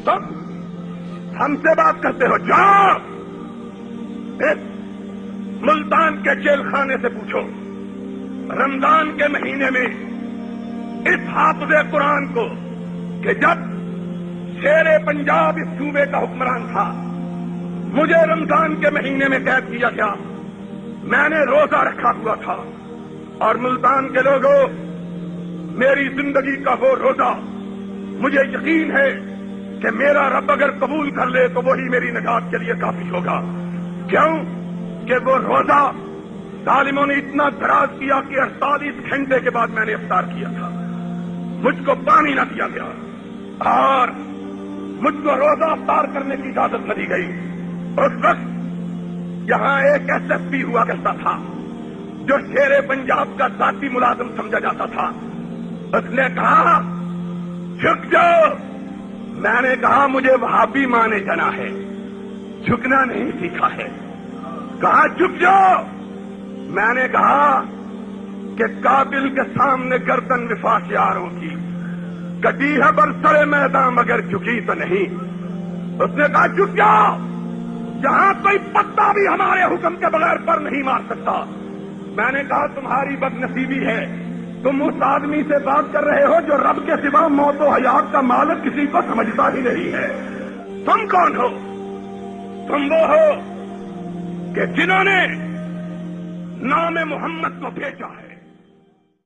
तुम हमसे बात करते हो? जाओ इस मुल्तान के जेल खाने से पूछो, रमजान के महीने में इस हाफिज़े कुरान को, कि जब शेरे पंजाब इस सूबे का हुक्मरान था, मुझे रमजान के महीने में कैद किया गया, मैंने रोजा रखा हुआ था, और मुल्तान के लोगों, मेरी जिंदगी का वो रोजा, मुझे यकीन है कि मेरा रब अगर कबूल कर ले तो वही मेरी निजात के लिए काफी होगा। क्यों कि वो रोजा जालिमों ने इतना दराज किया कि 48 घंटे के बाद मैंने इफ्तार किया था, मुझको पानी न दिया गया और मुझको रोजा इफ्तार करने की इजाजत न दी गई। उस वक्त यहां एक SSP हुआ करता था जो शेरे पंजाब का जाती मुलाजिम समझा जाता था। उसने कहा झुक जाओ। मैंने कहा मुझे वहाबी माने जना है, झुकना नहीं सीखा है। कहा झुक जाओ। मैंने कहा कि काबिल के सामने गर्दन विफाश यारों की कटी है बरसरे मैदान मगर झुकी तो नहीं। उसने कहा झुक जाओ, जहां कोई पत्ता भी हमारे हुक्म के बगैर पर नहीं मार सकता। मैंने कहा तुम्हारी बदनसीबी है, तुम उस आदमी से बात कर रहे हो जो रब के सिवा मौत व हयात का मालिक किसी को समझता ही नहीं है। तुम कौन हो? तुम वो हो कि जिन्होंने नाम मोहम्मद को भेजा है।